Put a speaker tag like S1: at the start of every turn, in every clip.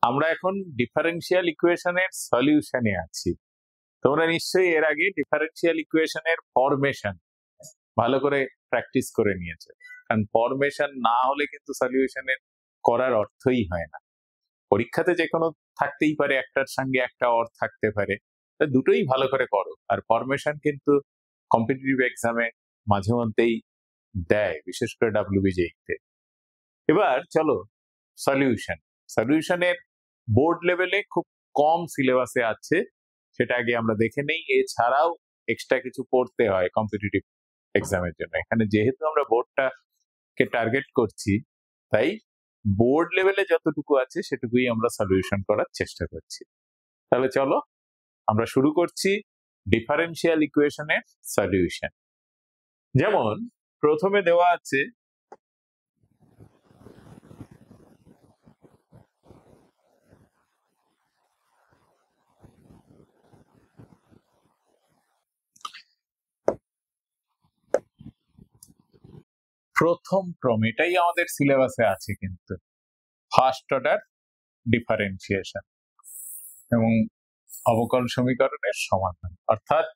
S1: আমরা এখন ডিফারেন্সিয়াল ইকুয়েশনের সলিউশনে আছি। তোমরা নিশ্চয়ই এর আগে ডিফারেন্সিয়াল ইকুয়েশনের ফরমেশন ভালো করে প্র্যাকটিস করে নিয়েছো, কারণ ফরমেশন না হলে কিন্তু সলিউশনের করার অর্থই হয় না। পরীক্ষাতে যে কোনো থাকতেই পারে, একটার সঙ্গে একটা অর থাকতে পারে, দুটোই ভালো করে করো। আর ফরমেশন কিন্তু কম্পিটিটিভ এক্সামে মাঝে মধ্যেই দেয়, বিশেষ করে WBJE-তে। এবার চলো সলিউশনের বোর্ড লেভেলে খুব কম সিলেবাসে আছে, সেটা আগে আমরা দেখে নেই। এছাড়াও এক্সট্রা কিছু পড়তে হয় কম্পিটিটিভ এক্সামের জন্য। এখানে যেহেতু আমরা বোর্ডটাকে টার্গেট করছি, তাই বোর্ড লেভেলে যতটুকু আছে সেটুকুই আমরা সলিউশন করার চেষ্টা করছি। তাহলে চলো আমরা শুরু করছি ডিফারেন্সিয়াল ইকুয়েশনের সলিউশন। যেমন প্রথমে দেওয়া আছে প্রথম ক্রম, এটাই আমাদের সিলেবাসে আছে কিন্তু, ফার্স্ট অর্ডার ডিফারেন্সিয়েশন এবং অবকলন সমীকরণের সমাধান, অর্থাৎ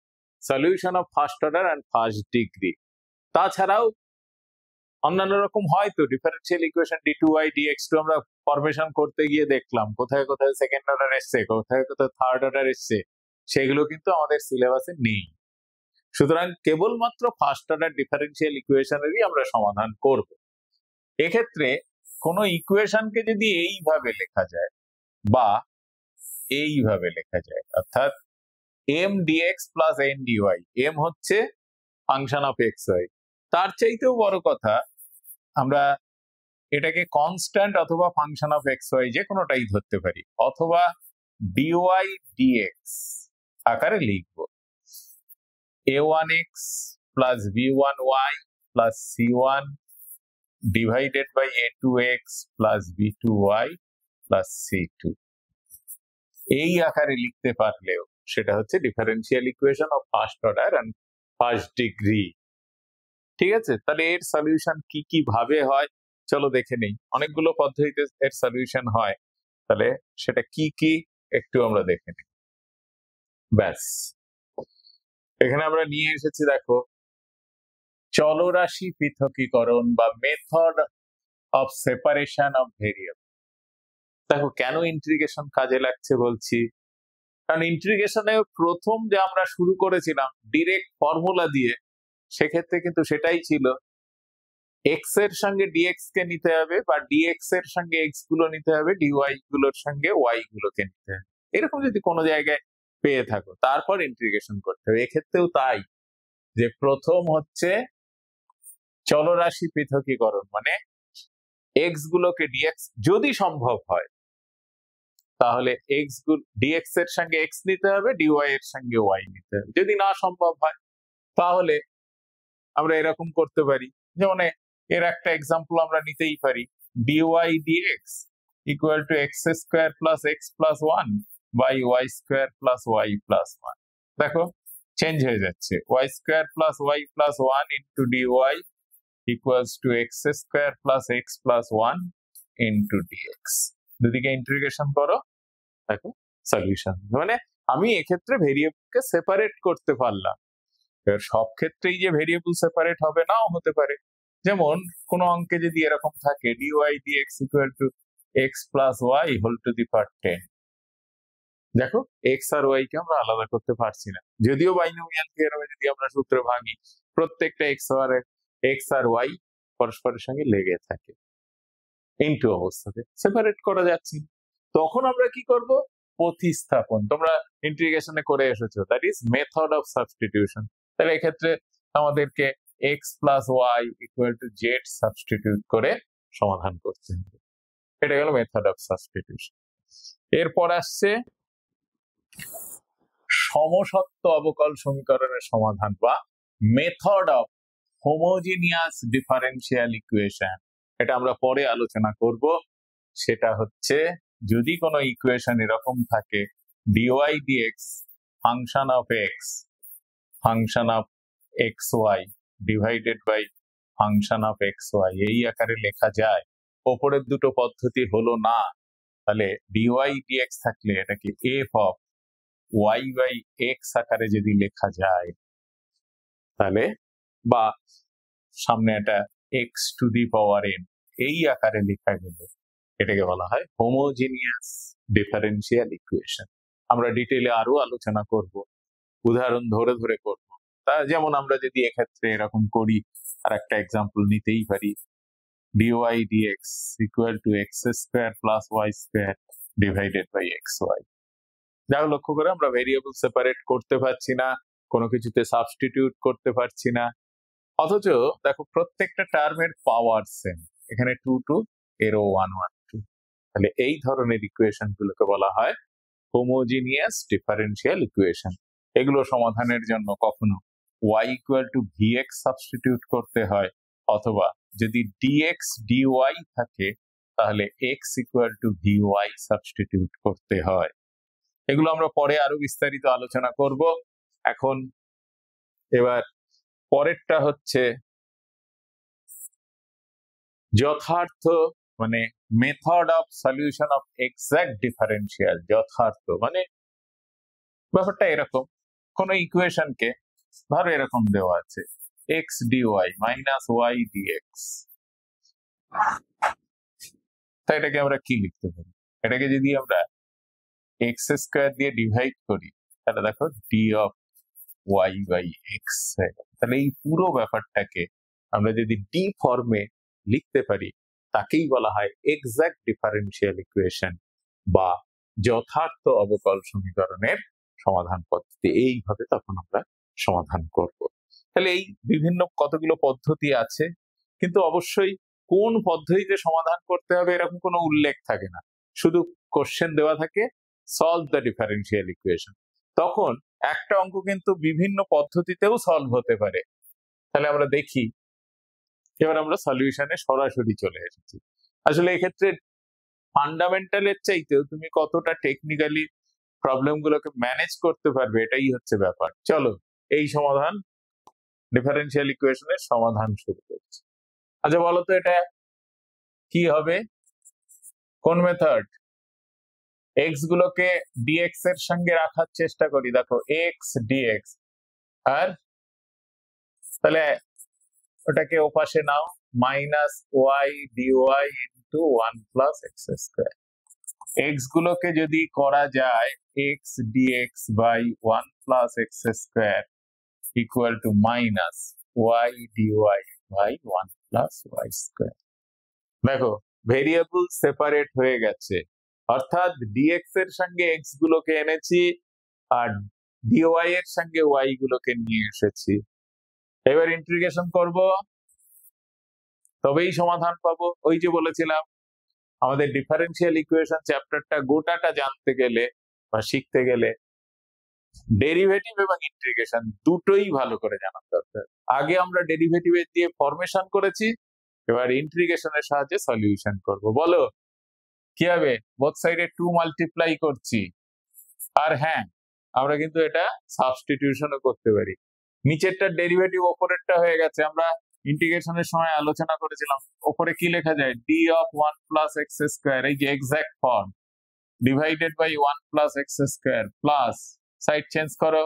S1: solution of first order and first degree. তাছাড়াও অন্যান্য রকম হয়তো ডিফারেন্সিয়াল ইকুয়েশন d2y dx2 আমরা ফরমেশন করতে গিয়ে দেখলাম কোথায় কোথায় সেকেন্ড অর্ডার এসছে, কোথায় কোথায় থার্ড অর্ডার এসছে, সেগুলো কিন্তু আমাদের সিলেবাসে নেই। সুতরাং কেবলমাত্র ফার্স্ট অর্ডার ডিফারেন্সিয়াল ইকুয়েশনেরই আমরা সমাধান করব। এক্ষেত্রে কোনো ইকুয়েশনকে যদি এইভাবে লেখা যায় বা এইভাবে লেখা যায়, অর্থাৎ m dx plus n dy, m হচ্ছে ফাংশন অফ এক্স ওয়াই, তার চাইতেও বড় কথা আমরা এটাকে কনস্ট্যান্ট অথবা ফাংশন অফ এক্স ওয়াই যে কোনোটাই ধরতে পারি, অথবা dy dx আকারে লিখবো a1x plus b1y plus c1 divided by a2x plus b2y plus c2। এই আকারে লিখতে পারলেও সেটা হচ্ছে differential equation of first order and first degree. ঠিক আছে, তাহলে এর সলিউশন কি কি ভাবে হয় চলো দেখে নেই। অনেকগুলো পদ্ধতিতে এর সলিউশন হয়, তাহলে সেটা কি কি একটু আমরা দেখে নিই। ব্যাস, এখানে আমরা নিয়ে এসেছি দেখো চলরাশি পৃথকীকরণ বা method of separation of variable. দেখো কেন ইন্টিগ্রেশন কাজে লাগছে বলছি, কারণ ইন্টিগ্রেশনে প্রথম যে আমরা শুরু করেছিলাম ডিরেক্ট ফর্মুলা দিয়ে, সেক্ষেত্রে কিন্তু সেটাই ছিল এক্স এর সঙ্গে ডিএক্স কে নিতে হবে বা ডিএক্স এর সঙ্গে এক্স গুলো নিতে হবে, ডিওয়াই গুলোর সঙ্গে ওয়াই গুলোকে নিতে হবে। এরকম যদি কোনো জায়গায় পেয়ে থাকো তারপর ইন্টিগ্রেশন করতে হবে। এক্ষেত্রেও তাই, যে প্রথম হচ্ছে চলরাশি পৃথকীকরণ, মানে এক্স গুলোকে ডিএক্স যদি সম্ভব হয় তাহলে এক্স ডিএক্স এর সঙ্গে এক্স নিতে হবে, ডিওয়াই এর সঙ্গে ওয়াই নিতে হবে। যদি না সম্ভব হয় তাহলে আমরা এরকম করতে পারি, যেমন এর একটা এক্সাম্পল আমরা নিতেই পারি, dy dx equal to x square plus x plus one by y square plus y plus one. দেখো চেঞ্জ হয়ে যাচ্ছে, y square plus y plus one into dy equals to x square plus x plus one into dx. দুদিকে integration করো, দেখো solution. মানে আমি এক্ষেত্রে ভেরিয়েবলকে separate করতে পারলাম। সব ক্ষেত্রেই যে ভেরিয়েবল সেপারেট হবে নাও হতে পারে, যেমন কোন অঙ্কে যদি এরকম থাকে dy dx equal to x plus y whole to the power 10, দেখো এক্স আর ওয়াই কে আমরা আলাদা করতে পারছি না, যদিও বাইনোমিয়াল থিওরেমে যদি আমরা সূত্রে ভাঙি প্রত্যেকটা এক্স আর ওয়াই পরস্পরের সঙ্গে লেগে থাকে, ইনটু অবস্থাতে সেপারেট করা যাচ্ছে। তখন আমরা কি করব, প্রতিস্থাপন। তোমরা ইন্টিগ্রেশনে করে এসেছো, that is method of substitution. তাহলে এক্ষেত্রে আমাদেরকে x plus y equal to z substitute করে সমাধান করতে হবে। এটা গেল মেথড অফ সাবস্টিটিউশন। এরপর আসছে সমসত্ব অবকল সমীকরণের সমাধান বা method of homogeneous differential equation. এটা আমরা পরে আলোচনা করব। সেটা হচ্ছে যদি কোনো ইকুয়েশন এরকম থাকে dy dx function of x y divided by function of x y, এই আকারে লেখা যায়, ওপরের দুটো পদ্ধতি হলো না, তাহলে ডিওয়াই ডিএক্স থাকলে এটাকে f of y by x আকারে যদি লেখা যায়, তাহলে বা সামনে একটা x to the power n এই আকারে লেখা গেলে এটাকে বলা হয় হোমোজিনিয়াস ডিফারেন্সিয়াল ইকুয়েশন। আমরা ডিটেইলে আরো আলোচনা করব, উদাহরণ ধরে ধরে করব। তা যেমন আমরা যদি এক্ষেত্রে এরকম করি, আর একটা এক্সাম্পল নিতেই পারি, dy dx equal to x square plus y square divided by xy। যা লক্ষ্য করে আমরা ভেরিয়েবল সেপারেট করতে পারছি না, কোনো কিছুতে সাবস্টিটিউট করতে পারছি না, অথচ দেখো প্রত্যেকটা টার্মের পাওয়ার সেম, এখানে 2 2 এরও 1 1 2। তাহলে এই ধরনের ইকুয়েশন গুলোকে বলা হয় হোমোজিনিয়াস ডিফারেন্সিয়াল ইকুয়েশন। এগুলো সমাধানের জন্য কখনো y equal to vx substitute করতে হয়, অথবা যদি dx dy থাকে তাহলে x equal two vy substitute করতে হয়। এগুলো আমরা পরে আরো বিস্তারিত আলোচনা করব। এখন এবার পরেরটা হচ্ছে যথার্থ, মানে method of solution of exact differential. যথার্থ মানে ব্যাপারটা এরকম, কোন ইকুয়েশনকে ধরো এরকম দেওয়া আছে x dy minus y dx, তাই এটাকে আমরা কি লিখতে পারি? এটাকে যদি আমরা এক্স স্কোয়ার দিয়ে ডিভাইড করি তাহলে দেখো d of y by x. তাহলে এই পুরো ব্যাপারটাকে আমরা যদি ডি ফর্মে লিখতে পারি তাকেই বলা হয় এক্সাক্ট ডিফারেন্সিয়াল ইকুয়েশন বা যথার্থ অবকল সমীকরণের সমাধান পদ্ধতি। এইভাবে তখন আমরা সমাধান করব। তাহলে এই বিভিন্ন কতগুলো পদ্ধতি আছে, কিন্তু অবশ্যই কোন পদ্ধতিতে সমাধান করতে হবে এরকম কোনো উল্লেখ থাকে না, শুধু কোশ্চেন দেওয়া থাকে সলভ দ্য ডিফারেন্সিয়াল ইকুয়েশন। তখন একটা অঙ্ক কিন্তু বিভিন্ন পদ্ধতিতেও সলভ হতে পারে। তাহলে আমরা দেখি, এবার আমরা সলিউশনে সরাসরি চলে এসেছি। আসলে এক্ষেত্রে ফান্ডামেন্টালের চাইতেও তুমি কতটা টেকনিক্যালি প্রবলেম গুলোকে ম্যানেজ করতে পারবে এটাই হচ্ছে ব্যাপার। চলো এই সমাধান, ডিফারেন্সিয়াল ইকুয়েশনের সমাধান শুরু করছি। আচ্ছা বলো তো এটা কি হবে, কোন মেথড? এক্স গুলোকে ডিএক্স এর সঙ্গে রাখার চেষ্টা করি, দেখো এক্স ডিএক্স, আর তাহলে ওটাকে ওপাশে নাও minus y dy into 1 plus x square. X গুলোকে যদি করা যায় x dx by 1 plus x square equal to minus y dy by 1 plus y square. দেখো ভেরিয়েবল সেপারেট হয়ে গেছে, অর্থাৎ ডিএক্স এর সঙ্গে এক্স গুলোকে এনেছি আর ডিওয়াই এর সঙ্গে ওয়াই গুলোকে নিয়ে এসেছি। এবার ইন্টিগ্রেশন করব, তবেই সমাধান পাবো। ওই যে বলেছিলাম আমাদের ডিফারেন্সিয়াল ইকুয়েশন চ্যাপ্টারটা গোটাটা জানতে গেলে বা শিখতে গেলে ডেরিভেটিভ এবং ইন্টিগ্রেশন দুটোই ভালো করে জানা দরকার। আগে আমরা ডেরিভেটিভ দিয়ে ফরমেশন করেছি, এবার ইন্টিগ্রেশনের সাহায্যে সলিউশন করব। বলো কি হবে? বোথ সাইডে 2 মাল্টিপ্লাই করছি, আর হ্যাঁ আমরা কিন্তু এটা সাবস্টিটিউশনও করতে পারি। নিচেরটা ডেরিভেটিভ ওপরেরটা হয়ে গেছে, আমরা ইন্টিগ্রেশনের সময় আলোচনা করেছিলাম। ওপরে কি লেখা যায়? D of 1 plus x square, এই যে exact form, divided by 1 plus x square plus side change করো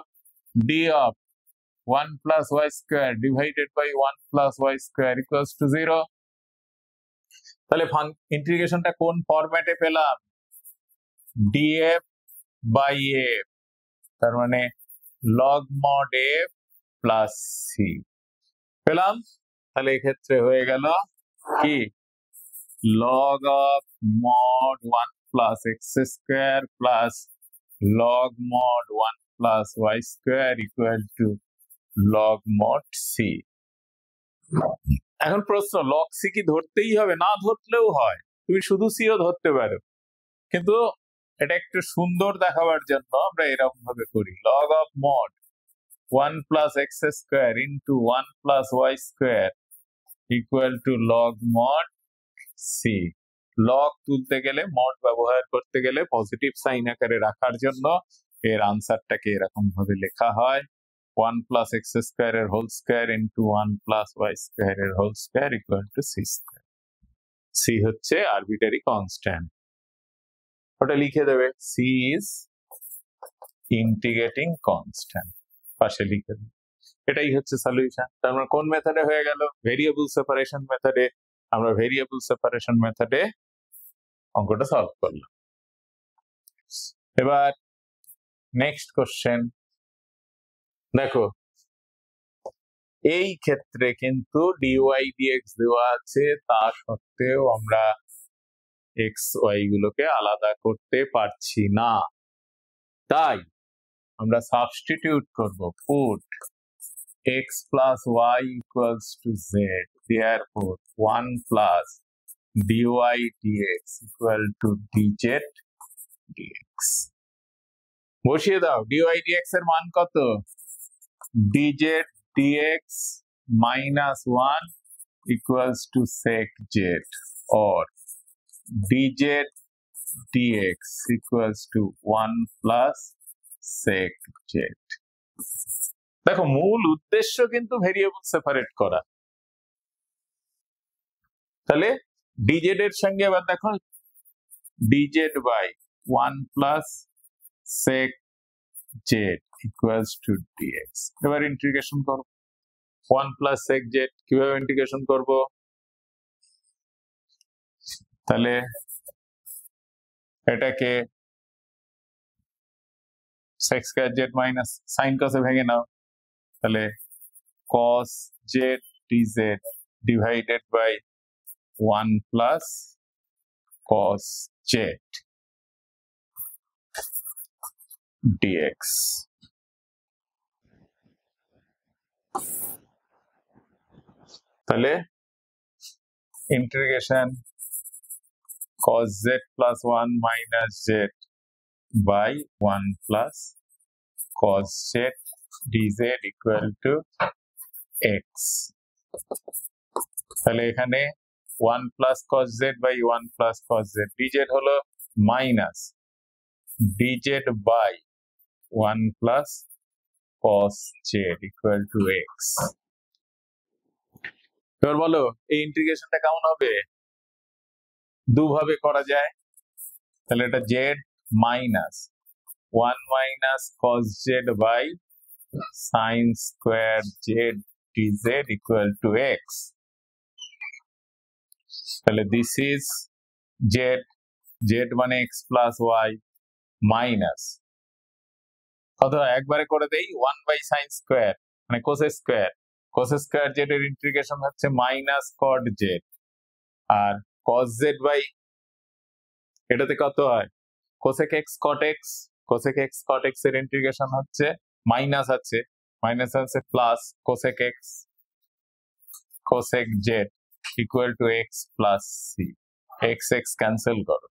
S1: d of 1 plus y square divided by 1 plus y square equals to 0। তাহলে ইন্টিগ্রেশনটা কোন ফরম্যাটে পেলাম? ডিএফ বাই এফ, তার মানে log mod f plus c পেলাম। তাহলে এক্ষেত্রে হয়ে গেল কি log of mod 1 plus x square plus log mod 1 plus y square equal to log mod c. এখন প্রশ্ন, লগ সি কি ধরতেই হবে? না ধরলেও হয়, তুমি শুধু সিও ধরতে পারো, কিন্তু এটা একটু সুন্দর দেখাবার জন্য আমরা এরকম ভাবে করি log of mod 1 plus x square into 1 plus y square equal to log mod c। Log তুলতে গেলে, মড ব্যবহার করতে গেলে পজিটিভ সাইন আকারে রাখার জন্য এর আনসারটাকে এরকম ভাবে লেখা হয় 1 plus x square এর whole square into 1 plus y square এর whole square equal to c square। c হচ্ছে আরবিটারি কনস্ট্যান্ট। ওটা লিখে দেবে সি ইজ ইন্টিগ্রেটিং কনস্ট্যান্ট, পাশে লিখে দেবে। এটাই হচ্ছে সলিউশন। তার মানে কোন মেথডে হয়ে গেল? ভেরিয়েবল সেপারেশন মেথডে। আমরা ভেরিয়েবল সেপারেশন মেথডে অঙ্কটা সলভ করলাম। এবার নেক্সট কোশ্চেন দেখো, এই ক্ষেত্রে কিন্তু ডিওয়াই ডিএক্স দেওয়া আছে, তা সত্ত্বেও আমরা এক্স ওয়াই গুলোকে আলাদা করতে পারছি না। তাই আমরা সাবস্টিটিউট করব, put x plus y equals to z, therefore 1 plus dy dx equal to dz dx। বসিয়ে দাও, dy dx এর মান কত? dz dx minus 1 equals to sec z, or dz dx equals to 1 plus sec z। দেখো, মূল উদ্দেশ্য কিন্তু variable separate করা। তাহলে ডিজেড এর সঙ্গে এবার দেখো dz by 1 plus sec z equals to dx. এবার ইন্টিগ্রেশন করব 1 প্লাস সেক জেড। কিভাবে ইন্টিগ্রেশন করব? তাহলে এটাকে sec square z minus sine কসে ভেঙে নাও, তাহলে cos z dz divided by 1 plus cos z dx। তাহলে integration cos z plus 1 minus z by 1 plus cos z dz equal to x। তাহলে এখানে 1 plus cos z by 1 plus cos z, dz হলো minus dz by 1 plus cos z equal to x। এবার বলো এই ইন্টিগ্রেশনটা কেমন হবে? দুভাবে করা যায়। তাহলে এটা z minus 1 minus cos z by sin square z dz equal to x। তাহলে this is z, z মানে x plus y মাইনাস কত, একবারে করে দেই 1 by sin square মানে cos square, cos square z এর ইন্টিগ্রেশন হচ্ছে মাইনাস cot z, আর cos z by এটাতে কত হয় cosec x cot x, cosec x cot x এর ইন্টিগ্রেশন হচ্ছে মাইনাস আছে plus cosec x cosec z equal to x plus c, x x cancel করো।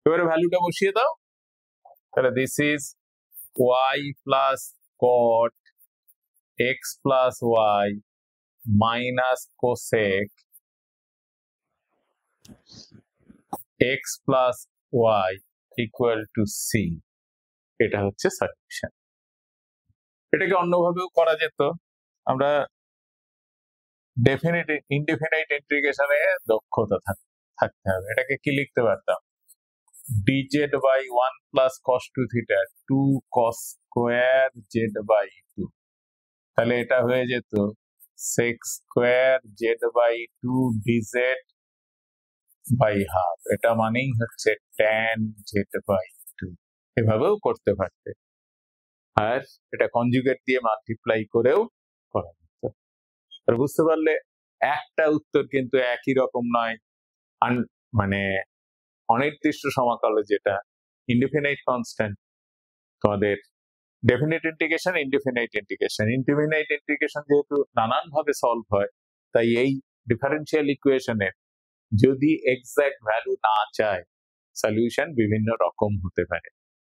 S1: এবারে ভ্যালুটা বসিয়ে দাও, তাহলে this is y plus cot x plus y minus cosec x plus y equal to c। এটা হচ্ছে সলিউশন। এটাকে অন্যভাবেও করা যেত, আমরা ডেফিনিট ইনডেফিনাইট ইন্টিগ্রেশনে দক্ষতা থাকতে হবে। এটাকে কি লিখতে পারতাম? dz by 1 plus cos 2 theta 2 cos square z by 2। তাহলে এটা হয়ে যেত sec square z by 2 dz by half। এটা মানেই হচ্ছে tan z by 2। এভাবেও করতে পারতে, আর এটা কনজুগেট দিয়ে মাল্টিপ্লাই করেও করা যেত। আর বুঝতে পারলে একটা উত্তর কিন্তু একই রকম নয়, মানে অনির্দিষ্ট সমাকলে যেটা ইনডিফিনাইট কনস্ট্যান্ট, তোমাদের definite integration indefinite integration, indefinite integration যেহেতু নানান ভাবে সলভ হয়, তাই এই ডিফারেন্সিয়াল ইকুয়েশনের যদি এক্সাক্ট ভ্যালু না চায়, সলিউশন বিভিন্ন রকম হতে পারে,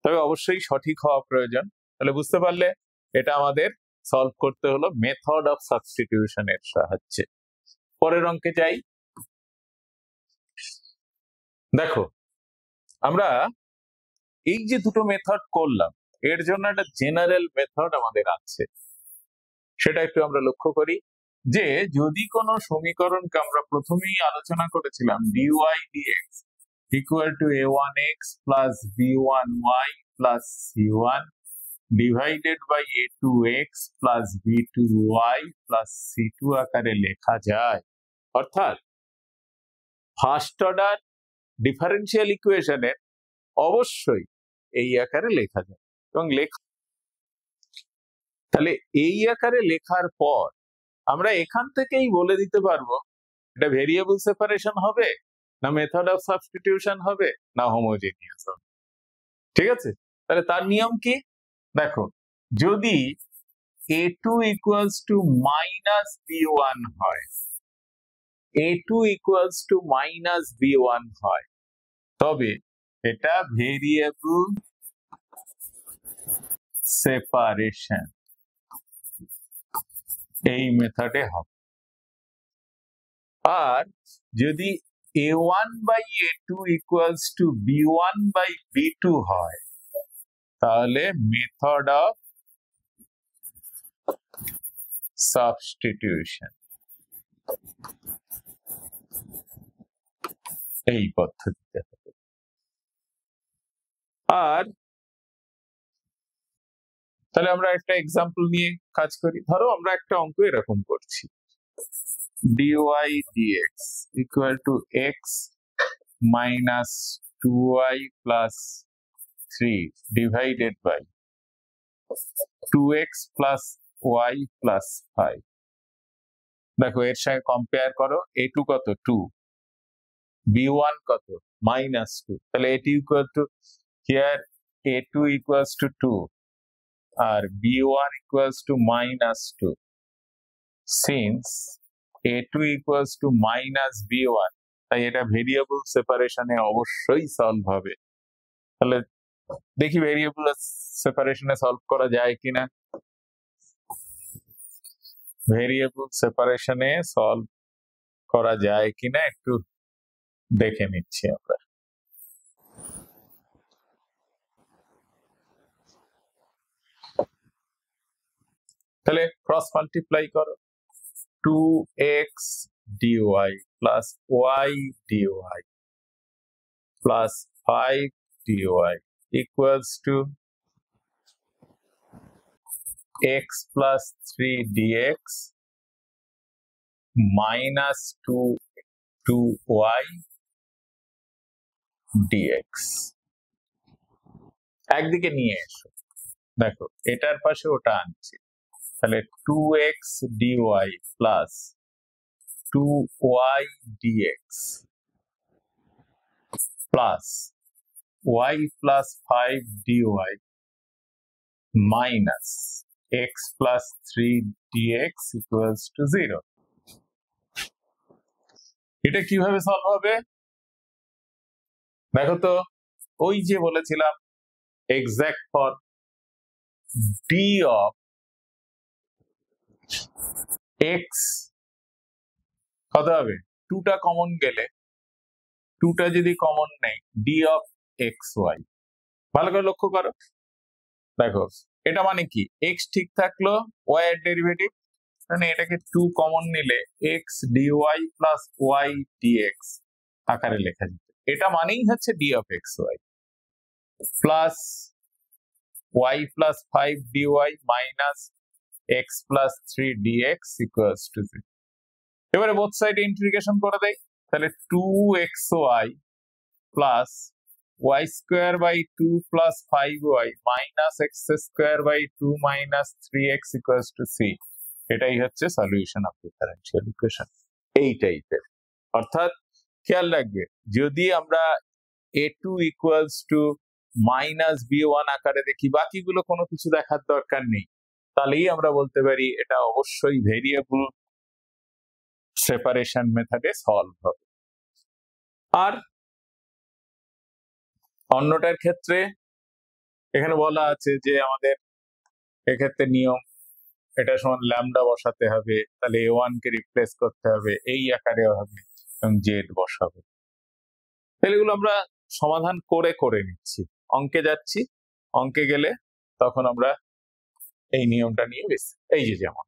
S1: তবে অবশ্যই সঠিক হওয়া প্রয়োজন। তাহলে বুঝতে পারলে এটা আমাদের সলভ করতে হলো মেথড অফ সাবস্টিটিউশনের সাহায্যে। পরের অঙ্কে যাই। দেখো, আমরা এই যে দুটো মেথড করলাম, এর জন্য একটা জেনারেল মেথড আমাদের আছে, সেটা একটু আমরা লক্ষ্য করি। যে যদি কোনো সমীকরণকে আমরা প্রথমেই আলোচনা করেছিলাম dy dx equal to a1x plus b1y plus c1 divided by a2x plus b2y plus c2 আকারে লেখা যায়। অর্থাৎ ফার্স্ট অর্ডার ডিফারেন্সিয়াল ইকুয়েশনের অবশ্যই এই আকারে লেখা যায় এবং তাহলে এই আকারে লেখার পর আমরা এখান থেকেই বলে দিতে পারবো এটা ভেরিয়েবল সেপারেশন হবে না মেথড অফ সাবস্টিটিউশন হবে না হোমোজেনিয়াস হবে। ঠিক আছে, তাহলে তার নিয়ম কি দেখো, যদি a2 equals to minus b1 হয়, a2 equals to minus b1 হয়, তবে এটা ভেরিয়েবল সেপারেশন এই মেথডে হবে। আর যদি a1 by a2 equals to b1 by b2 হয়, তাহলে মেথড অফ সাবস্টিটিউশন এই পদ্ধতিতে হবে। আর তাহলে আমরা একটা এক্সাম্পল নিয়ে কাজ করি। ধরো আমরা একটা অঙ্ক এরকম করছি, dy dx equal to x minus 2y plus 3 divided by 2x plus y plus 5। দেখো এর সঙ্গে কম্পেয়ার করো, a2 কত 2, b1 কত minus 2, তাহলে এটি equal to here a2 equals to 2 আর b1 equals to minus 2, since a2 equals to minus b1, তাই এটা ভেরিয়েবল সেপারেশনে অবশ্যই সলভ হবে। তাহলে দেখি ভেরিয়েবল সেপারেশনে সলভ করা যায় কিনা। ভেরিয়েবল সেপারেশনে সলভ করা যায় কিনা একটু দেখে নিচ্ছি আমরা। তাহলে ক্রস মাল্টিপ্লাই করো, 2x dy plus y dy plus 5 dy equals to x plus 3 dx minus 2y dx। একদিকে নিয়ে এসো, দেখো এটার পাশে ওটা আনছি, তাহলে 2x dy plus 2y dx plus y plus 5 dy minus x plus 3 dx equals to 0। এটা কিভাবে সলভ হবে দেখো তো, ওই যে বলেছিলাম exact for d of x কত হবে, 2টা কমন গেলে, 2টা যদি কমন নেই, d of xy। ভালো করে লক্ষ্য করো, দেখো এটা মানে কি, x ঠিক থাকলো y এর ডেরিভেটিভ, মানে এটাকে 2 কমন নিলে x dy plus y dx আকারে লেখা যেত। এটা মানেই হচ্ছে d of xy plus y plus 5 dy minus x plus 3 dx equals to 0। এবারে বোথ সাইডে ইন্টিগ্রেশন করে দেই, তাহলে 2xy plus y square by 2 plus 5y minus x square by 2 minus 3x equals to c। এটাই হচ্ছে solution of differential equation এই টাইপের। অর্থাৎ খেয়াল রাখবে, যদি আমরা a2 equals to minus b1 আকারে দেখি, বাকিগুলো কোনো কিছু দেখার দরকার নেই, তাহলেই আমরা বলতে পারি এটা অবশ্যই ভেরিয়েবল সেপারেশন মেথডে সলভ হবে। আর অন্যটার ক্ষেত্রে এখানে বলা আছে যে আমাদের এক্ষেত্রে নিয়ম, এটা সমান ল্যামডা বসাতে হবে, তাহলে a1 কে রিপ্লেস করতে হবে এই আকারে হবে এবং জেড বসাবে। তাহলে এগুলো আমরা সমাধান করে করে নিচ্ছি, অঙ্কে যাচ্ছি, অঙ্কে গেলে তখন আমরা এই নিয়মটা নিয়ে বেশি। এই যে যেমন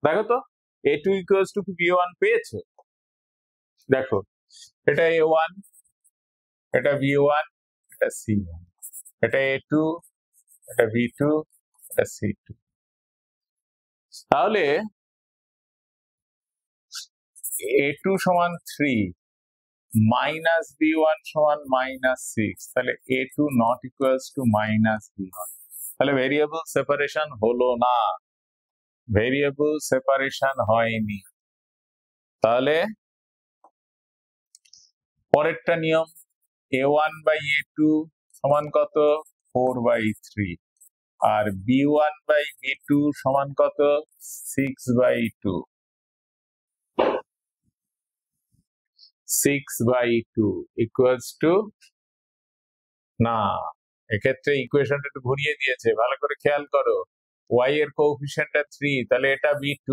S1: দেখো তো a2 equals to b1 পেয়েছো, দেখো এটা a1 এটা V1, এটা C1, এটা A2, এটা V2, এটা C2। তাহলে A2 সমান 3 মাইনাস B1 সমান -6, তাহলে A2 not equals to -B1। তাহলে ভেরিয়েবল সেপারেশন হলো না, ভেরিয়েবল সেপারেশন হয়নি। তাহলে পরেরটা নিয়ম, A1/A2 সমান কত? 4/3, আর B1/B2 সমান কত? 6/2। 6/2 ইকুয়ালস টু, না, এক্ষেত্রে ইকুয়েশনটা একটু ঘুরিয়ে দিয়েছে, ভালো করে খেয়াল করো। y এর কোএফিসিয়েন্টটা 3, তাহলে এটা B2,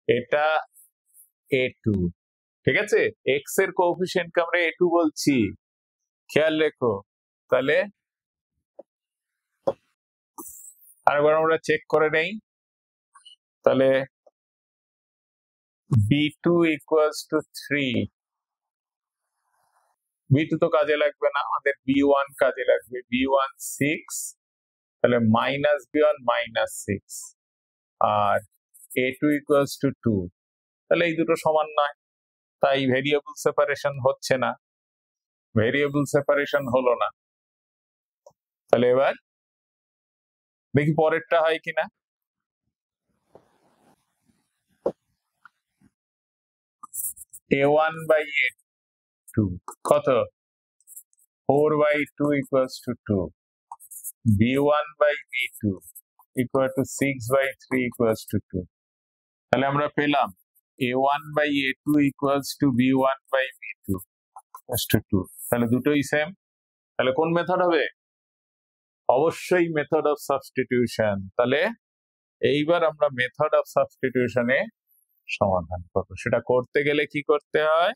S1: এটা A2, ঠিক আছে? x এর কোএফিসিয়েন্টকে আমরা A2 বলছি, খেয়াল রেখো। তাহলে আরেকবার আমরা চেক করে নেই। তাহলে B2 ইকুয়ালস টু 3, B2 তো কাজে লাগবে না, আমাদের B1 কাজে লাগবে। B1 6, তাহলে -B1 -6, R A2 equals to 2, তাহলে এই দুটো সমান নয়, তাই ভেরিয়েবল সেপারেশন হচ্ছে না, ভেরিয়েবল সেপারেশন হলো না। তাহলে এবার দেখি পরেরটা হয় কিনা। A1/A2 কত? 4/2 equals to 2। B1/B2 equal to 6/3 equals to 2। তাহলে আমরা পেলাম A1/A2 equals to B1/B2 equals to 2। তাহলে দুটোই সেম। তাহলে কোন মেথড হবে? অবশ্যই মেথড অফ সাবস্টিটিউশন। তাহলে এইবার আমরা মেথড অফ সাবস্টিটিউশনে সমাধান করবো। সেটা করতে গেলে কি করতে হয়,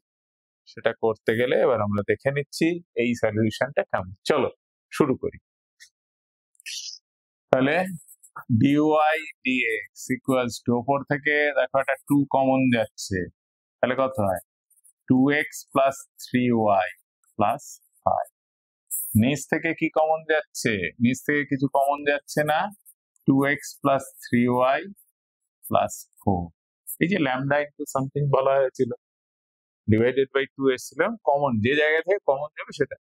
S1: সেটা করতে গেলে এবার আমরা দেখে নিচ্ছি এই সলিউশনটা কেমন। চলো শুরু করি। তাহলে dy dx ইকুয়ালস টু, ওপর থেকে দেখো একটা 2 কমন যাচ্ছে, তাহলে কত হয়? 2x plus 3y plus 5। নিচ থেকে কি কমন যাচ্ছে? নিচ থেকে কিছু কমন যাচ্ছে না, 2x প্লাস 3y প্লাস 4। এই যে ল্যামডা ইনটু সামথিং বলা হয়েছিল, ডিভাইডেড বাই 2 এসেছিল, কমন যে জায়গা থেকে কমন যাবে সেটা।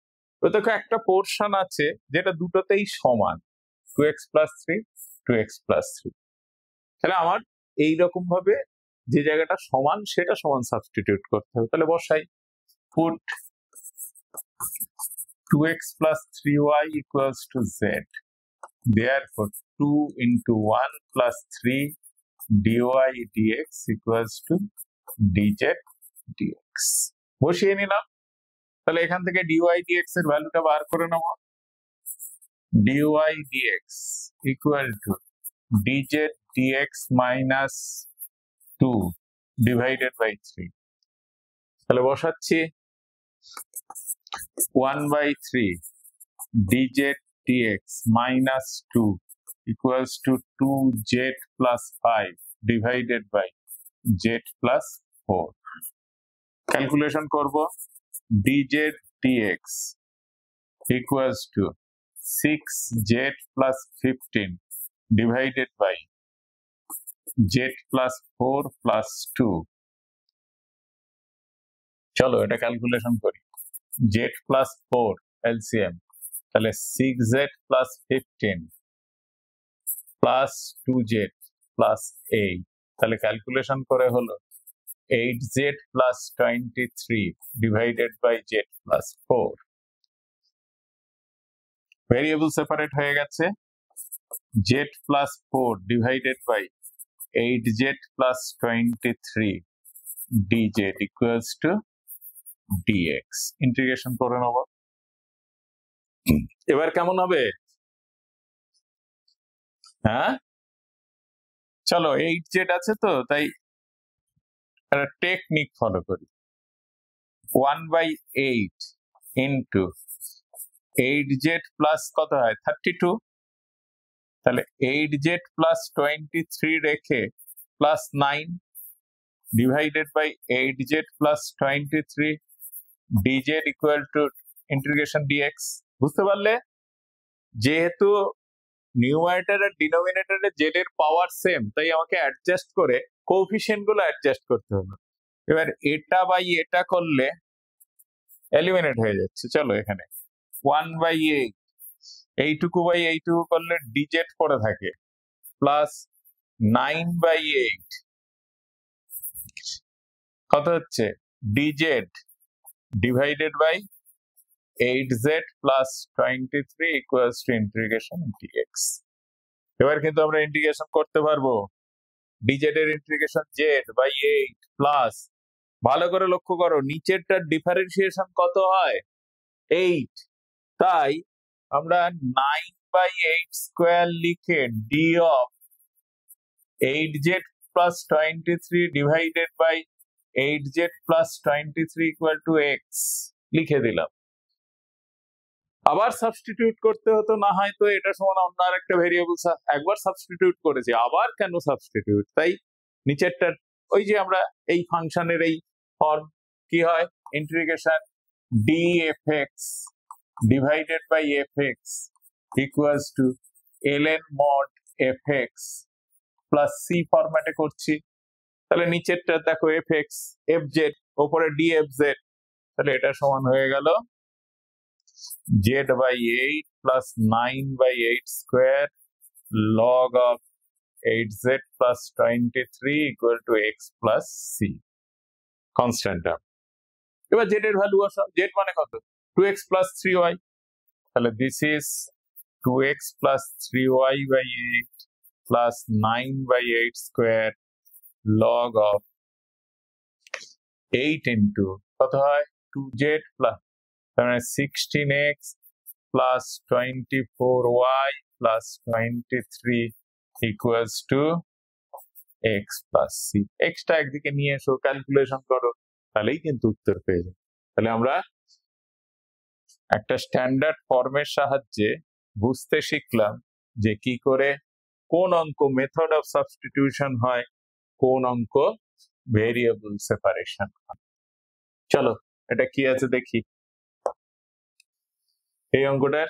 S1: তো দেখো একটা পোর্শন আছে যেটা দুটোতেই সমান, 2x প্লাস 3, 2x প্লাস 3। তাহলে আমার এইরকম ভাবে যে জায়গাটা সমান সেটা সমান সাবস্টিটিউট করতে হবে। তাহলে বসাই, put 2x plus 3y equals to z. Therefore, 2 into 1 plus 3 dy dx equals to dz dx. বসিয়ে নিলাম। তাহলে এখান থেকে dy dx এর ভ্যালুটা বার করে নেব। dy dx equal to dz dx minus 2 divided by 3. তাহলে বসাচ্ছি 1/3 dz dx minus 2 equals to 2z plus 5 divided by z plus 4. Calculation করব, dz dx equals to 6z plus 15 divided by z plus 4 plus 2. চলো এটা calculation করি। z plus 4 LCM, তাহলে 6z plus 15 plus 2z plus 8, তাহলে calculation করে হলো 8z plus 23 divided by z plus 4. Variable separate হয়ে গেছে, z plus 4 divided by 8z plus 23 dz equals to dx. Integration করে নেব। এবার কেমন হবে? হ্যাঁ চলো, 8z আছে তো, তাই একটা টেকনিক ফলো করি। 1/8 ইন্টু 8z প্লাস কত হয়? 32। তাহলে 8z প্লাস 23 রেখে plus 9 divided by 8z plus 23 dz equal to integration dx. বুঝতে পারলে? যেহেতু নিউমারেটর আর ডিনোমিনেটরে জেড এর পাওয়ার সেম, তাই আমাকে অ্যাডজাস্ট করে কোএফিসিয়েন্ট গুলো অ্যাডজাস্ট করতে হবে। এবার এটা বাই এটা করলে এলিমিনেট হয়ে যাচ্ছে। চলো এখানে 1/8 এইটুকু বাই এইটুকু করলে ডিজেড পড়ে থাকে, প্লাস 9/8 কত হচ্ছে dz divided by 8z plus 23 equals to integration dx. এবার কিন্তু আমরা ইন্টিগ্রেশন করতে পারবো। ডিজেড এর ইন্টিগ্রেশন জেড বাই 8 প্লাস, ভালো করে লক্ষ্য করো নিচেরটার ডিফারেন্সিয়েশন কত হয় 8, তাই আমরা 9/8 স্কোয়ার লিখে d of 8z plus 23 divided by 8z plus 23 equal to x লিখে দিলাম। আবার সাবস্টিটিউট করতে হতো, না হয় তো এটা সমান অন্য আরেকটা ভেরিয়েবল একবার সাবস্টিটিউট করেছি, আবার কেন সাবস্টিটিউট? তাই নিচেরটা ওই যে আমরা এই ফাংশনের এই ফর্ম কি হয়, integration d f x divided by f x equals to ln mod f x plus c ফরম্যাটে করছি। তাহলে নিচেরটা দেখো এফ এক্স এফ জেড, ওপরে ডি এফ জেড, তাহলে এটা সমান হয়ে গেল z/8 plus 9/8 square log of 8z plus 23 equal to x plus c constant term। এবার z এর ভ্যালু বসাও, z মানে কত 2x plus 3y, তাহলে this is 2x plus 3y by 8 plus 9/8 square log of 8 into কত হয় 2z plus 16x plus 24y plus 23 equals to x plus c। x টা একদিকে নিয়ে এসো, ক্যালকুলেশন করো, তাহলেই কিন্তু উত্তর পেয়ে যাবে। তাহলে আমরা একটা স্ট্যান্ডার্ড ফর্মের সাহায্যে বুঝতে শিখলাম যে কি করে কোন অঙ্ক মেথড অফ সাবস্টিটিউশন হয়, কোন অঙ্ক ভেরিয়েবল সেপারেশন হয়। চলো এটা কি আছে দেখি। এই অঙ্কটার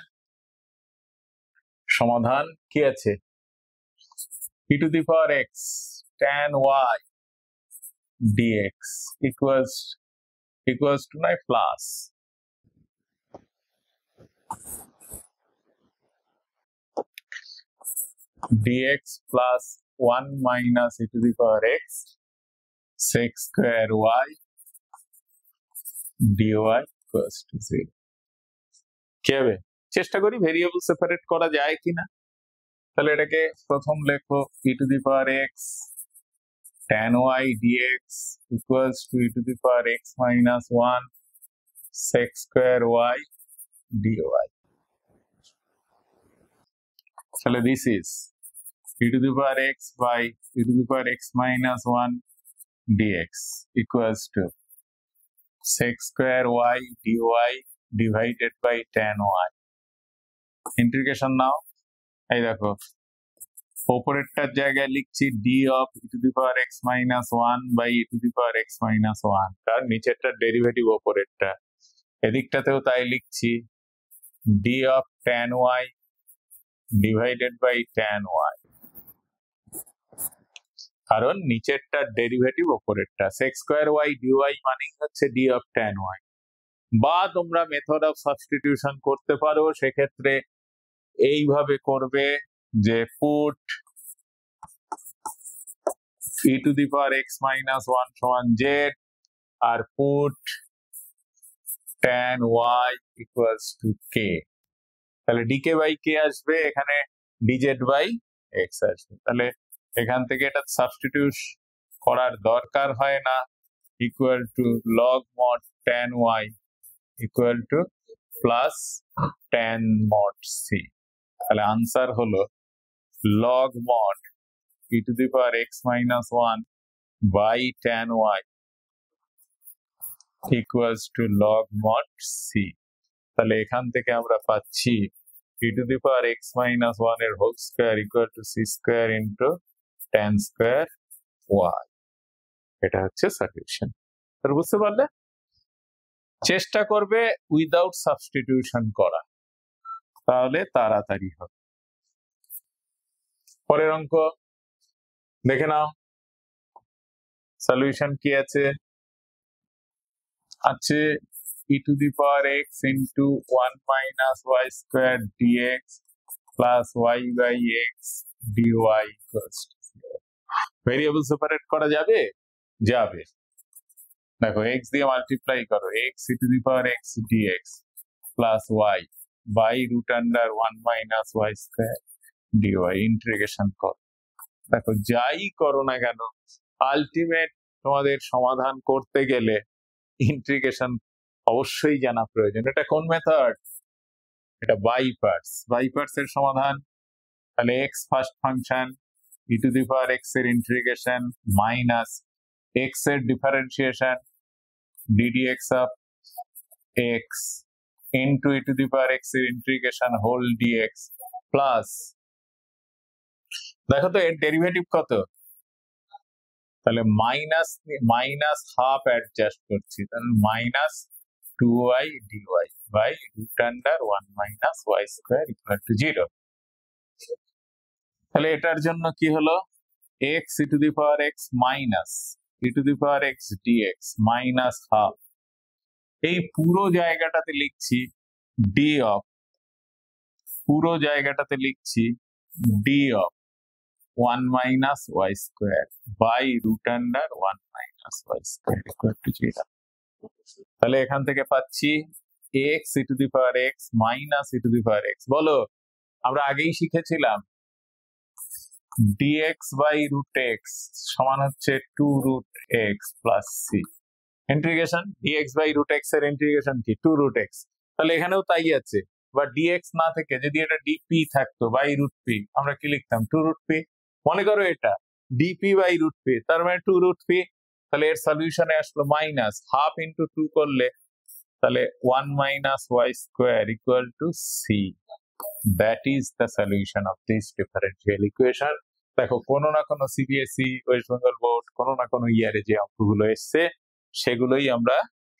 S1: সমাধান কি আছে, e to the power x tan y dx equals to না plus dx plus 1 minus e to the power x sec square y dy equals to 0। কি হবে, চেষ্টা করি ভেরিয়েবল সেপারেট করা যায় কিনা। তাহলে এটাকে প্রথম লেখো e to the power x tan y dx equals to e to the power x minus 1 sec square y dy। তাহলে this is e to the power x by e to the power x minus 1 dx equals to sec square y dy divided by tan y। Integration নাও, এই দেখো উপরেরটার জায়গায় লিখছি d of e to the power x minus 1 by e to the power x minus 1, কারণ নিচেরটার derivative উপরেরটা। এদিকটাতেও তাই লিখছি d of tan y divided by tan y, কারণ নিচেরটার ডেরিভেটিভ উপরেরটা। sec square y dy মানে হচ্ছে d of tan y। বা তোমরা মেথড অফ সাবস্টিটিউশন করতে পারো, সেক্ষেত্রে এইভাবে করবে যে put e to the power x minus 1 সমান z R put tan y equals to k। তাহলে dk by k আসবে, এখানে dz by x আসবে। তাহলে এখান থেকে এটা সাবস্টিটিউট করার দরকার হয় না, equal to log mod tan y equal to plus tan mod c। তাহলে আনসার হলো log mod e to the power x minus 1 by tan y equals to log mod c। তাহলে এখান থেকে আমরা পাচ্ছি e to the power x minus 1 এর whole square equal to c square into tan square y। এটা হচ্ছে solution. তাহলে বুঝতে পারলে? চেষ্টা করবে উইদাউট সাবস্টিটিউশন করা, তাহলে তাড়াতাড়ি হবে। পরের অঙ্ক দেখে নাও, সলিউশন কি আছে? আছে e to the power x into 1 minus y square dx plus y by x dy equals to 0. Variable separate করা যাবে? যাবে। দেখো x দিয়ে মাল্টিপ্লাই করো, x e to the power x dx plus y by root under 1 minus y square dy integration করো। দেখো যাই করো না কেন, আলটিমেট তোমাদের সমাধান করতে গেলে ইন্টিগ্রেশন অবশ্যই জানা প্রয়োজন। এটা কোন মেথড? এটা বাই পার্টস এর সমাধান। তাহলে x first function, E to the power x এর ইন্টিগ্রেশন মাইনাস এক্স এর differentiation ddx of x into E to the power x এর ইন্টিগ্রেশন হোল dx প্লাস, দেখো তো এর ডেরিভেটিভ কত? তাহলে মাইনাস হাফ অ্যাডজাস্ট করছি, তাহলে minus 2y dy by root under 1 minus y square equal to 0। তাহলে এটার জন্য কি হলো? x e to the power x minus e to the power x dx minus half, এই পুরো জায়গাটাতে লিখছি d অফ, পুরো জায়গাটাতে লিখছি d of 1 minus y square by root under 1 minus y square equal to 0। তাহলে এখান থেকে পাচ্ছি x e to the power x minus e to the power x। বলো, আমরা আগেই শিখেছিলাম dx by root x সমান হচ্ছে 2 root x plus c। Integration dx by root x এর ইন্টিগ্রেশন কি? 2 root x। তাহলে এখানেও তাই আছে, বা dx না থেকে যদি এটা dp থাকতো by root p, আমরা কি লিখতাম? 2 root p। মনে করো এটা dp by root p, তার মানে 2 root p। তাহলে এর সলিউশনে আসলো মাইনাস হাফ ইন্টু 2 করলে তাহলে 1 minus y square equal to c। That is the solution of this differential equation। দেখো কোনো না কোনো সিবিএসই, ওয়েস্ট বেঙ্গল বোর্ড, কোনো না কোনো ইয়ারে যে অঙ্কগুলো এসছে সেগুলোই আমরা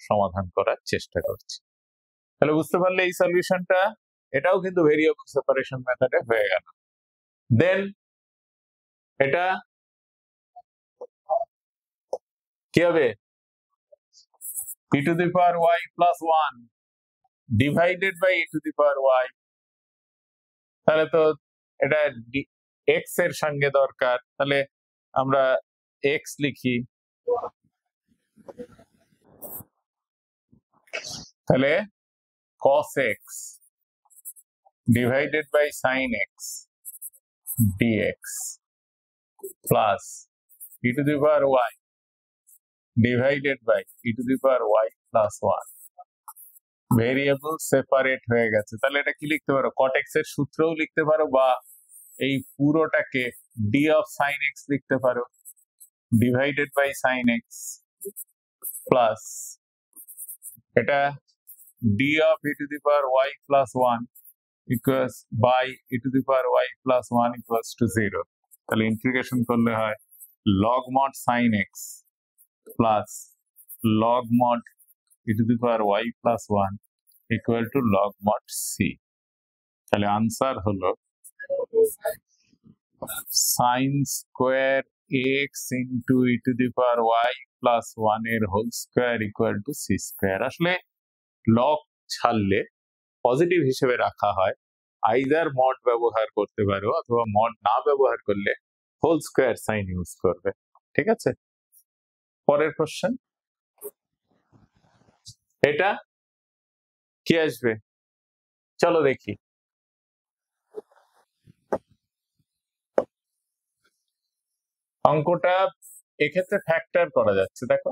S1: সমাধান করার চেষ্টা করছি। তাহলে বুঝতে পারলে এই সলিউশনটা, এটাও কিন্তু ভেরিয়েবল সেপারেশন মেথডে হয়ে গেল। দেন এটা কি হবে? e to the power y plus 1 divided by e to the power y। তাহলে তো এটা x এর সঙ্গে দরকার, তাহলে আমরা x লিখি, তাহলে cos x divided by sin x dx plus e to the power y divided by e to the power y plus 1। Variable separate হয়ে গেছে, তাহলে এটা কি লিখতে পারো? cot x এর সূত্রও লিখতে পারো, বা এই পুরোটাকে d of sin x লিখতে পারো, divided by sin x plus এটা d of e to the power y plus 1 equals by e to the power y plus 1 equals to 0। তাহলে ইন্টিগ্রেশন করলে হয় log mod sin x plus log mod e to the power y plus 1 equal to log mod c। তাহলে answer হলো sin square x into e to the power y plus 1 এর whole square equal to c square. আসলে log ছাড়লে positive হিসেবে রাখা হয়, either mod ব্যবহার করতে পারো অথবা মড না ব্যবহার করলে হোল স্কয়ার সাইন ইউজ করবে। ঠিক আছে, পরের কোশ্চেন, এটা কি আসবে? চলো দেখি। অঙ্কটা এক্ষেত্রে ফ্যাক্টর করা যাচ্ছে, দেখো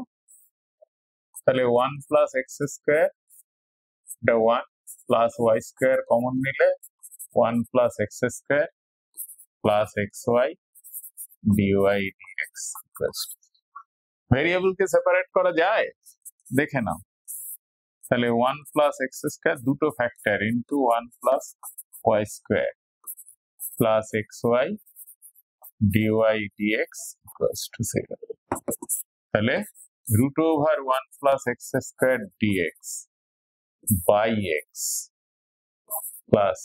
S1: তাহলে 1 প্লাস এক্স স্কোয়ার, এটা 1 প্লাস ওয়াই স্কোয়ার কমন নিলে 1 plus x square plus x y dy dx. ভেরিয়েবলকে সেপারেট করা যায়? দেখে নাও, তাহলে 1 প্লাস এক্স স্কোয়ার দুটো factor into 1 plus y square plus x y dy dx equals to 0। তাহলে root over 1 plus x square dx by x plus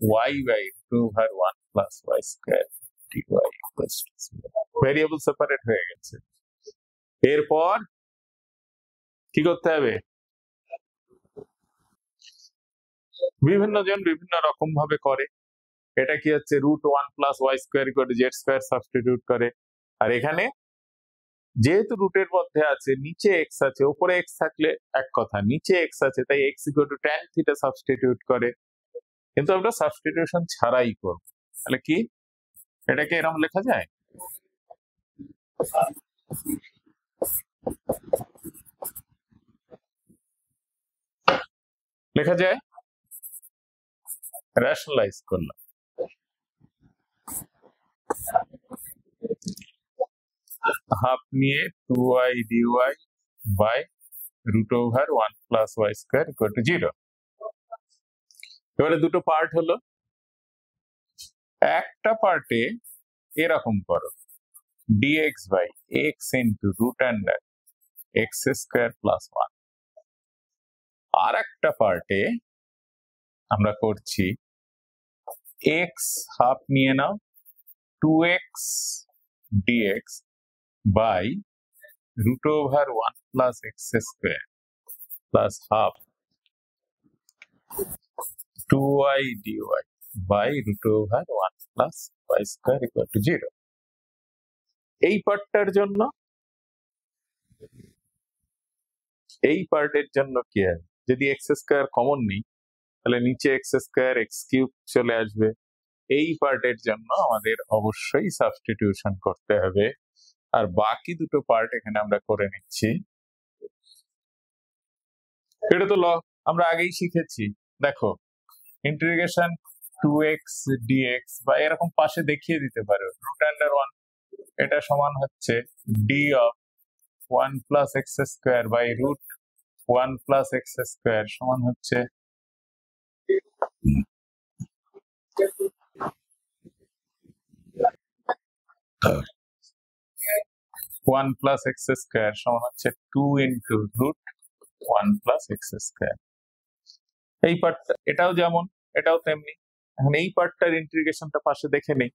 S1: y by root over 1 plus y square dy equals to 0. Variable separate হয়ে গেছে। এরপর কি করতে হবে? বিভিন্ন জন বিভিন্ন রকম ভাবে করে। এটা কি হচ্ছে root 1 plus y square equal to z square substitute করে। আর এখানে যেহেতু রুটের মধ্যে আছে, নিচে x আছে, উপরে x থাকলে এক কথা, নিচে x আছে, তাই x equal to tan theta substitute করে। কিন্তু আমরা সাবস্টিটিউশন ছাড়াই করব। তাহলে কি এটাকে এরকম লেখা যায়? লেখা যায়, রেশনালাইজ করলাম। হাফ নিয়ে 2y dy by root over 1 plus y square equal to 0। এবারে দুটো পার্ট হলো, একটা পার্টে এরকম করো dx by x into root under x square plus 1। আর একটা পার্টে আমরা করছি x হাফ নিয়ে নাও 2x dx by root over 1 plus x square plus half 2y dy by root over 1 plus y square equal to 0। এই পার্টটার জন্য, এই পার্টের জন্য কি হবে? যদি x স্কয়ার কমন নেই তাহলে নিচে x স্কয়ার x কিউব চলে আসবে। এই পার্টের জন্য আমাদের অবশ্যই সাবস্টিটিউশন করতে হবে। আর বাকি দুটো পার্ট এখানে আমরা করে নিচ্ছি। এটা তো আমরা আগেই শিখেছি। দেখো ইন্টিগ্রেশন 2x dx বা এরকম পাশে দেখিয়ে দিতে পারো root under 1, এটা সমান হচ্ছে d of 1 plus x square by root 1 plus x square সমান হচ্ছে 1 plus x square সমান হচ্ছে 2 into root 1 plus x square। এই পার্টটা এটাও যেমন এটাও তেমনি। এখন এই পার্টটার ইন্টিগ্রেশনটা পাশে দেখে নেই।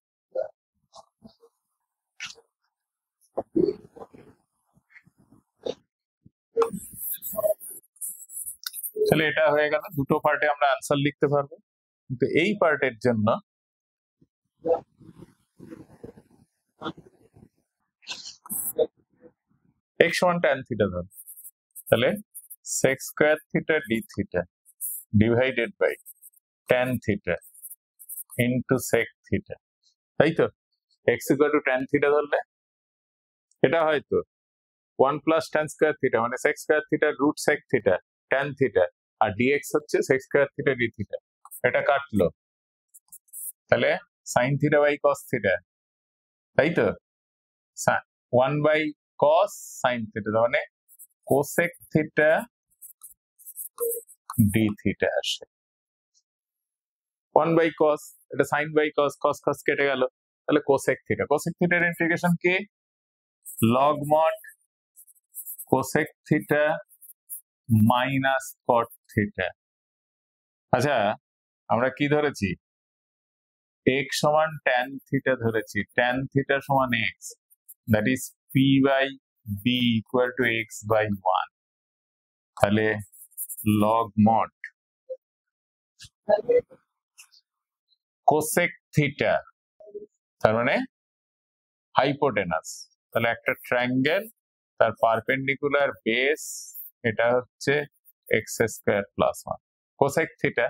S1: তাহলে এটা হয়ে গেল, দুটো পার্টে আমরা আনসার লিখতে পারবো। কিন্তু এই পার্টের জন্য x সমান tan থিটা ধর, তাহলে sec square theta d theta divided by tan theta into sec theta, তাই তো? x equal to tan theta ধরলে এটা হয়তো 1 প্লাস tan স্কয়ার থিটা মানে sec square theta root sec theta tan theta, আর dx হচ্ছে sec square theta d theta. এটা কাটলো, তাহলে sin theta by cos theta, তাই তো? 1 বাই cos sin থিটা মানে cosec থিটা d থিটা আসে। 1 বাই cos, এটা sin বাই cos, cos cos কেটে গেল, তাহলে cosec থিটা। cosec থিটার ইন্টিগ্রেশন কি? log mod cosec থিটা মাইনাস cot থিটা। আচ্ছা আমরা কি ধরেছি? x সমান tan থিটা ধরেছি, tan থিটা সমান x, that is p by b equal to x by 1। তাহলে log mod cosec থিটা তার মানে হাইপোটেনাস, তাহলে একটা ট্রায়াঙ্গেল তার পারপেন্ডিকুলার বেস এটা হচ্ছে x square plus 1 cosec theta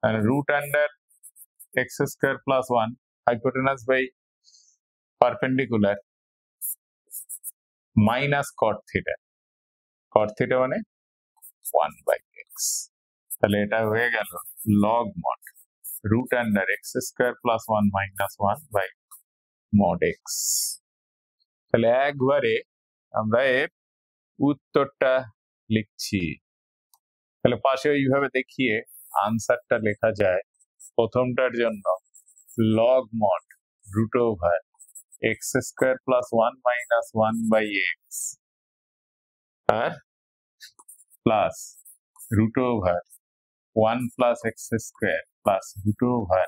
S1: and root under x square plus 1 hypotenuse by perpendicular minus cot theta, cot theta মানে 1 by x। তাহলে এটা হয়ে গেল log mod root under x square plus 1 minus 1 by mod x। তাহলে একবারে আমরা এর উত্তরটা লিখছি। তাহলে পাশে এইভাবে দেখিয়ে আনসারটা লেখা যায়। প্রথমটার জন্য log mod root over x square plus 1 minus 1 by x আর plus root over 1 plus x square plus root over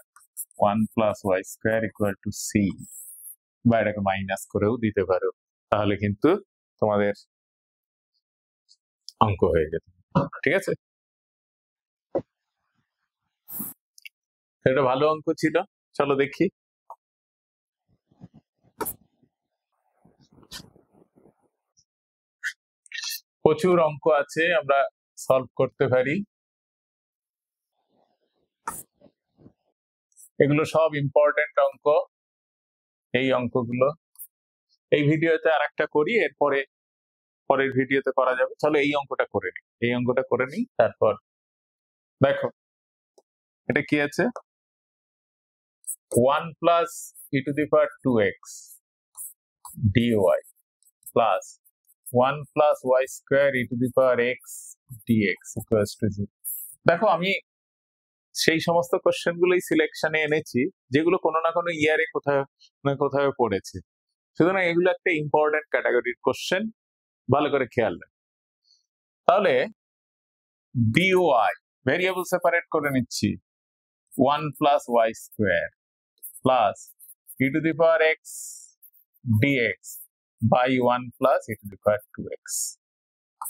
S1: 1 plus y square equal to c, বা এটাকে মাইনাস করেও দিতে পারো, তাহলে কিন্তু তোমাদের অঙ্ক হয়ে যেত। ঠিক আছে, এটা ভালো অঙ্ক ছিল। চলো দেখি। প্রচুর অঙ্ক আছে, আমরা সলভ করতে পারি। এগুলো সব ইম্পর্টেন্ট অঙ্ক। এই অঙ্কগুলো এই ভিডিওতে আর একটা করি, এরপরে পরের ভিডিওতে করা যাবে। চলো এই অঙ্কটা করে নিই, এই অঙ্কটা করে নিই, তারপর দেখো এটা কি আছে, 1 plus e to the power 2x dy plus 1 plus y square e to the power x dx equals to 0। দেখো আমি সেই সমস্ত কোশ্চেন গুলোই সিলেকশনে এনেছি যেগুলো কোনো না কোনো ইয়ারে কোথাও না কোথাও পড়েছে, সুতরাং এগুলো একটা ইম্পর্টেন্ট ক্যাটাগরির কোশ্চেন, ভালো করে খেয়াল রাখ। তাহলে dy ভেরিয়েবল সেপারেট করে নিচ্ছি, 1 plus y square plus e to the power x dx by 1 plus e to the power 2x।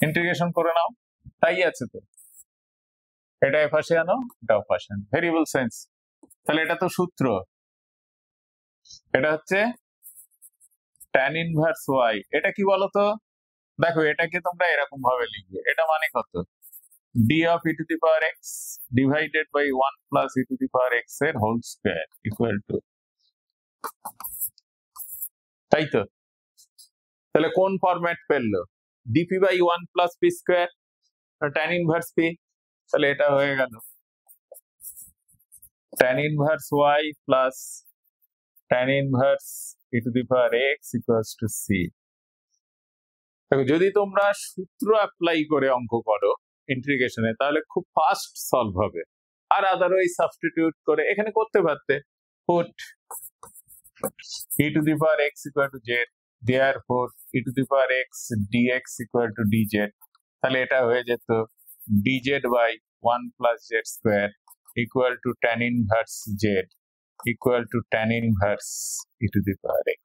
S1: Integration করে নাও, তাই আছে তো, এটা এপাশে আনো, এটা ওপাশে আনো, ভেরিয়েবল সেন্স। তাহলে এটা তো সূত্র, এটা হচ্ছে tan ইনভার্স y। এটা কি বলতো, দেখো এটাকে তোমরা এরকম ভাবে লিখবে, এটা মানে কত, d of e to the power x divided by 1 plus e to the power x এর হোল স্কয়ার ইকুয়াল টু, তাই তো। তাহলে কোন ফরম্যাট পেলো, dp by 1 plus p square tan inverse p, তাহলে এটা হয়ে গেল tan inverse y plus tan inverse e to the power x equals to c। দেখো যদি তোমরা সূত্র অ্যাপ্লাই করে অঙ্ক করো ইন্টিগ্রেশনে, তাহলে খুব ফাস্ট সলভ হবে। আর আদারওয়াইজ সাবস্টিটিউট করে এখানে করতে পারতে, put e to the power x equal to z, therefore e to the power x dx equal to dz, তাহলে এটা হয়ে যেত dz by 1 plus z square equal to tan inverse z equal to tan inverse e to the power x।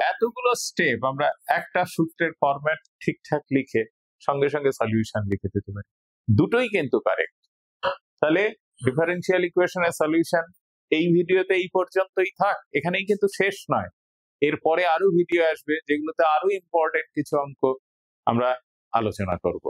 S1: এতগুলো step আমরা একটা সূত্রের format ঠিকঠাক লিখে সঙ্গে সঙ্গে সলিউশন লিখে দিতে পারি, দুটোই কিন্তু কারেক্ট। তাহলে ডিফারেন্সিয়াল ইকুয়েশনের সলিউশন এই ভিডিওতে এই পর্যন্তই থাক, এখানেই কিন্তু শেষ নয়, এরপরে আরো ভিডিও আসবে যেগুলোতে আরো ইম্পর্টেন্ট কিছু অঙ্ক আমরা আলোচনা করব।